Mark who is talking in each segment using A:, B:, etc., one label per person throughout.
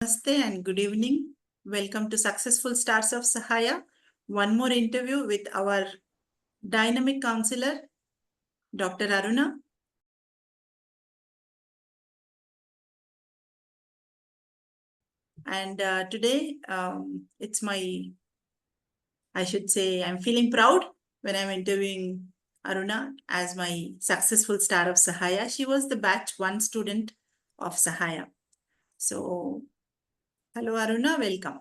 A: Namaste and good evening. Welcome to Successful Stars of Sahaya. One more interview with our dynamic counselor, Dr. Aruna. And today, I should say, I'm feeling proud when I'm interviewing Aruna as my successful star of Sahaya. She was the batch 1 student of Sahaya. So, hello Aruna, welcome.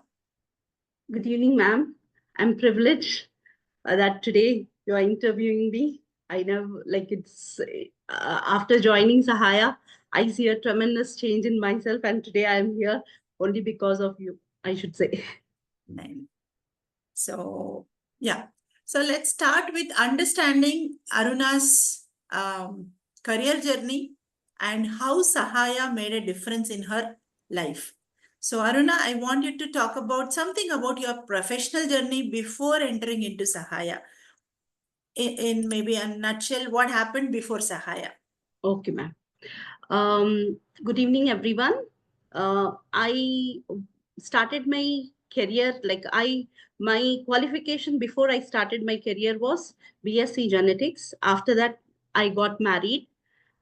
B: Good evening, ma'am. I'm privileged that today you are interviewing me. I know, it's after joining Sahaya, I see a tremendous change in myself, and today I am here only because of you, I should say.
A: So, yeah. So let's start with understanding Aruna's career journey and how Sahaya made a difference in her life. So Aruna, I want you to talk about something about your professional journey before entering into Sahaya. In maybe a nutshell, what happened before Sahaya?
B: Okay, ma'am. Good evening, everyone. I started my career, my qualification before I started my career was BSc Genetics. After that, I got married,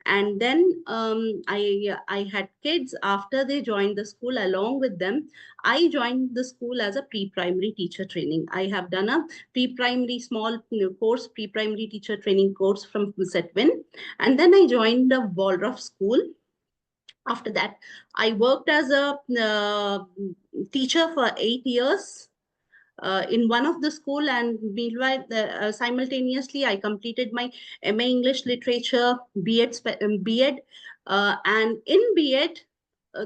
B: and then I had kids. After they joined the school, along with them I joined the school as a pre-primary teacher training. I have done a pre-primary small course, pre-primary teacher training course from Setwin, and then I joined the Waldorf school. After that, I worked as a teacher for 8 years in one of the school, and meanwhile simultaneously I completed my MA English Literature, B.Ed, and in B.Ed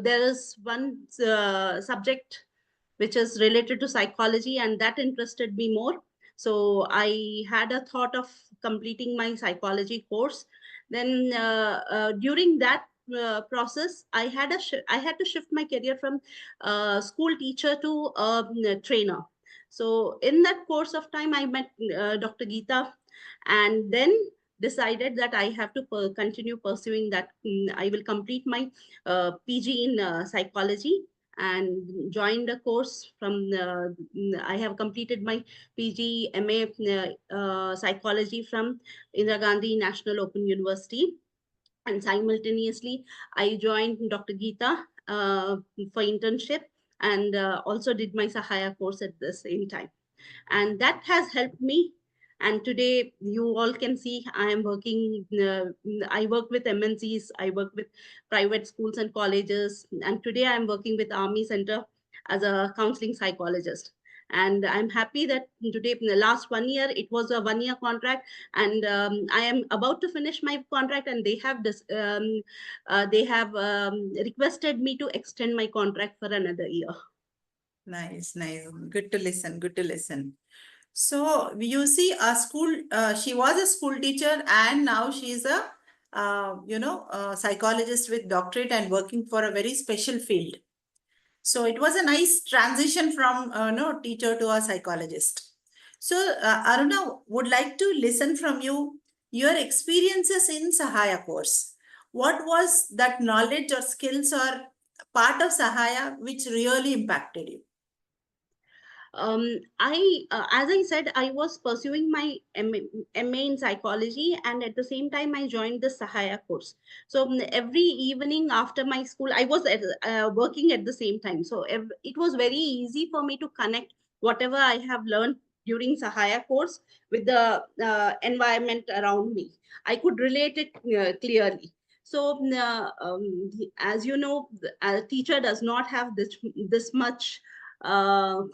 B: there is one subject which is related to psychology, and that interested me more. So I had a thought of completing my psychology course. Then during that process, I had to shift my career from school teacher to trainer. So in that course of time, I met Dr. Geeta, and then decided that I have to continue pursuing that. I will complete my PG in psychology and joined a course from I have completed my PG MA psychology from Indira Gandhi National Open University, and simultaneously I joined Dr. Geeta for internship, and also did my Sahaya course at the same time, and that has helped me. And today you all can see I am working, I work with MNCs, I work with private schools and colleges, and today I am working with Army Center as a counseling psychologist. And I'm happy that today, in the last 1 year, it was a 1 year contract, and I am about to finish my contract, and they have requested me to extend my contract for another year.
A: Nice, nice. Good to listen. Good to listen. So you see, a school. She was a school teacher, and now she is a, psychologist with doctorate and working for a very special field. So it was a nice transition from teacher to a psychologist. So Aruna would like to listen from you your experiences in Sahaya course. What was that knowledge or skills or part of Sahaya which really impacted you?
B: As I said, I was pursuing my MA in psychology, and at the same time, I joined the Sahaya course. So every evening after my school, I was working at the same time. So it was very easy for me to connect whatever I have learned during Sahaya course with the environment around me. I could relate it clearly. So, as you know, a teacher does not have this much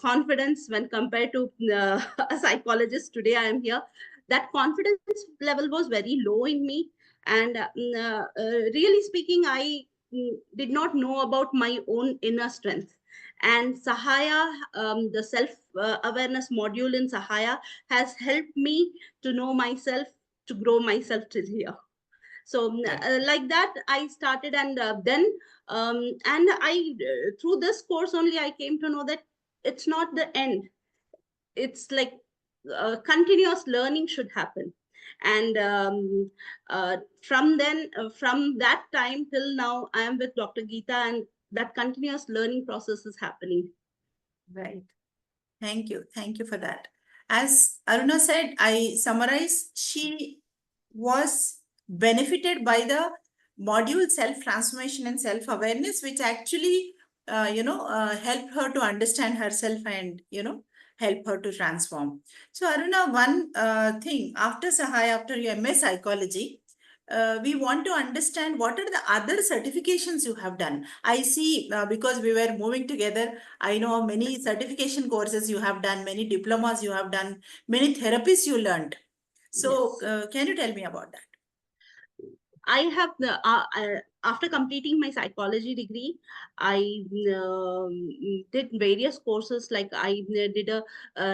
B: confidence when compared to a psychologist. Today I am here. That confidence level was very low in me, and really speaking, I did not know about my own inner strength. And Sahaya, the self awareness module in Sahaya, has helped me to know myself, to grow myself till here. So like that I started, and then and I through this course only I came to know that it's not the end. It's like continuous learning should happen. And from that time till now, I am with Dr. Geeta, and that continuous learning process is happening.
A: Right. Thank you. Thank you for that. As Aruna said, I summarize, she was benefited by the module self-transformation and self-awareness, which actually, helped her to understand herself and, help her to transform. So Aruna, one thing, after Sahaya, after your MA Psychology, we want to understand what are the other certifications you have done. I see, because we were moving together, I know many certification courses you have done, many diplomas you have done, many therapies you learned. So,
B: Yes.
A: can you tell me about that?
B: I have after completing my psychology degree, I did various courses. Like I did a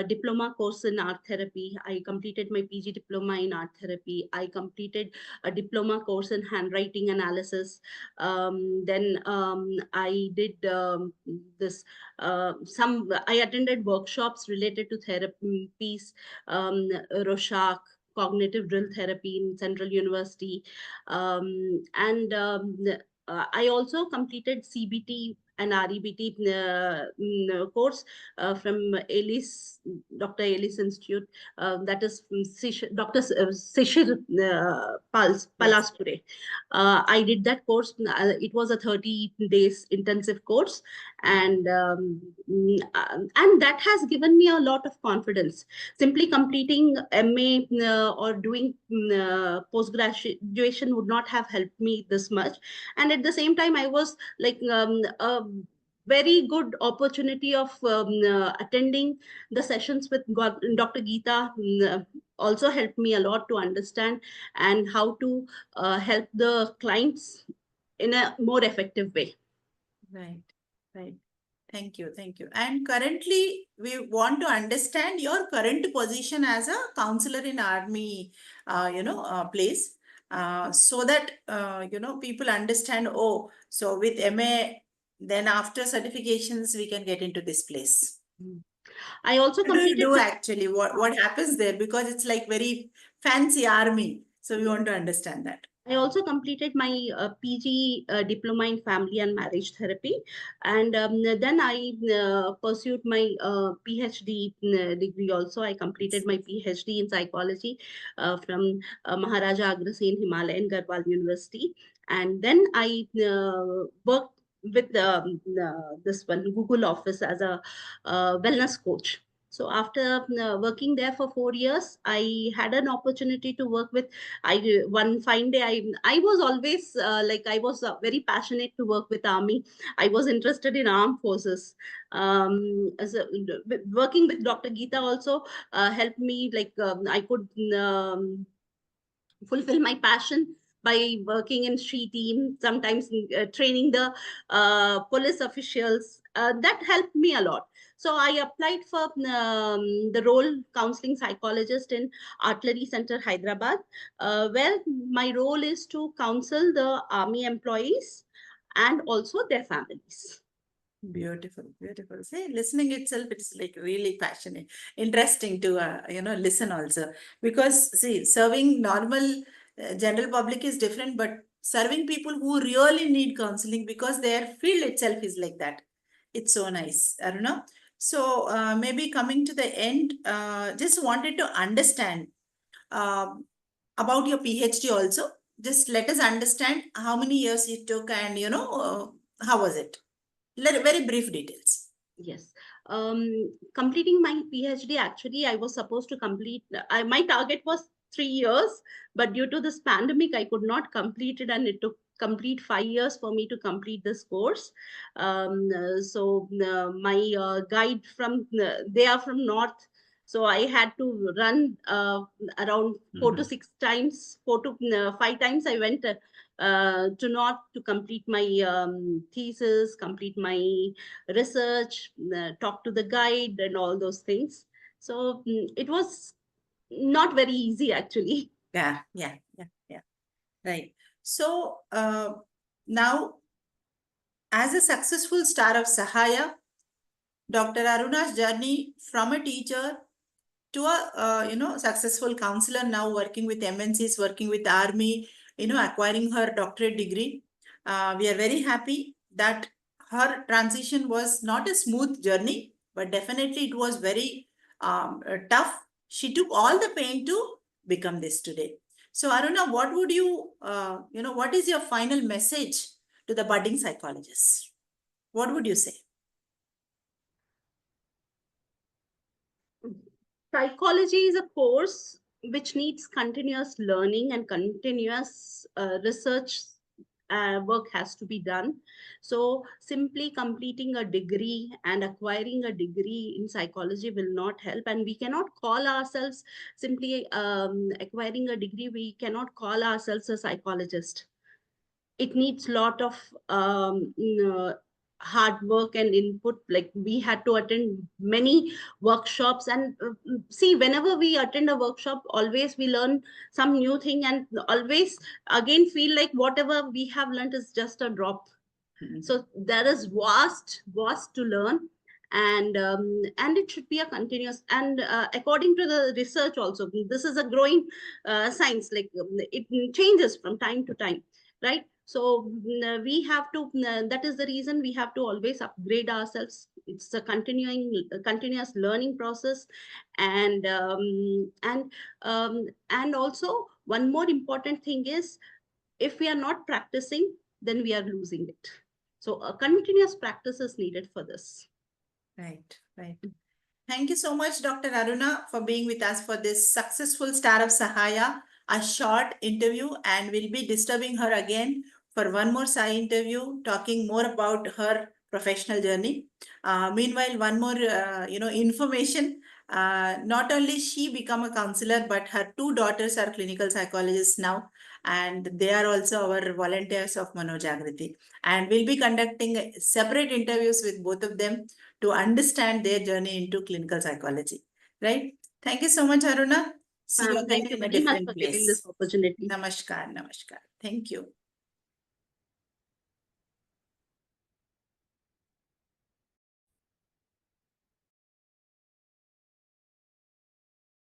B: diploma course in art therapy. I completed my PG diploma in art therapy. I completed a diploma course in handwriting analysis. Then I did this. I attended workshops related to therapies, Rorschach, cognitive drill therapy in Central University, and I also completed CBT and REBT course from Ellis, Dr. Ellis Institute. That is from Dr. Sishir
A: Yes.
B: Palaspure. I did that course. It was a 30 days intensive course, and that has given me a lot of confidence. Simply completing MA or doing post graduation would not have helped me this much. And at the same time, I was like a very good opportunity of attending the sessions with Dr. Geeta. Also helped me a lot to understand and how to help the clients in a more effective way.
A: Right. Right. Thank you. Thank you. And currently, we want to understand your current position as a counselor in army, place, so that, people understand, oh, so with MA, then after certifications, we can get into this place.
B: I also
A: What do you
B: completed
A: do
B: my
A: actually? What happens there? Because it's like very fancy army. So we want to understand that.
B: I also completed my PG diploma in family and marriage therapy, and then I pursued my PhD degree. Also, I completed my PhD in psychology from Maharaja Agrasen Himalayan Garhwal University, and then I worked with this one Google office as a wellness coach. So after working there for 4 years, I had an opportunity to work with. One fine day, I was always I was very passionate to work with army. I was interested in armed forces. Working with Dr. Geeta also helped me. I could fulfill my passion by working in street team, sometimes training the police officials. That helped me a lot. So I applied for the role counseling psychologist in Artillery Center, Hyderabad, where my role is to counsel the army employees and also their families.
A: Beautiful, beautiful. See, listening itself, it's like really passionate, interesting to listen also. Because see, serving normal general public is different, but serving people who really need counseling because their field itself is like that. It's so nice, I don't know. So maybe coming to the end, just wanted to understand um, about your PhD also. Just let us understand how many years it took and how was it? Very brief details.
B: Yes. Completing my PhD, actually, I was supposed to complete, my target was 3 years, but due to this pandemic, I could not complete it, and it took complete 5 years for me to complete this course. My guide they are from North. So I had to run around 4 to 6 times, 5 times I went to North to complete my thesis, complete my research, talk to the guide, and all those things. So it was not very easy, actually.
A: Yeah, yeah, yeah, yeah. Right. So now, as a successful star of Sahaya, Dr. Aruna's journey from a teacher to a successful counselor, now working with MNCs, working with army, acquiring her doctorate degree. We are very happy that her transition was not a smooth journey, but definitely it was very tough. She took all the pain to become this today. So Aruna, what would you, what is your final message to the budding psychologists? What would you say?
B: Psychology is a course which needs continuous learning and continuous research work has to be done. So, simply completing a degree and acquiring a degree in psychology will not help. And we cannot call ourselves simply acquiring a degree, we cannot call ourselves a psychologist. It needs lot of hard work and input. Like we had to attend many workshops, and see, whenever we attend a workshop, always we learn some new thing, and always again feel like whatever we have learned is just a drop. So there is vast to learn, and it should be a continuous, and according to the research also, this is a growing science. Like it changes from time to time, right? So we have to that is the reason we have to always upgrade ourselves. It's a continuous learning process. And also one more important thing is, if we are not practicing, then we are losing it. So a continuous practice is needed for this.
A: Right, right. Thank you so much, Dr. Aruna, for being with us for this successful Star of Sahaya, a short interview, and we'll be disturbing her again for one more Sai interview, talking more about her professional journey. Meanwhile, one more, information. Not only she become a counselor, but her two daughters are clinical psychologists now, and they are also our volunteers of Manojagriti. And we'll be conducting separate interviews with both of them to understand their journey into clinical psychology. Right? Thank you so much, Aruna. See you
B: Ma'am,
A: again
B: thank you
A: in a
B: very much
A: different
B: for giving this
A: place.
B: opportunity.
A: Namaskar, namaskar. Thank you.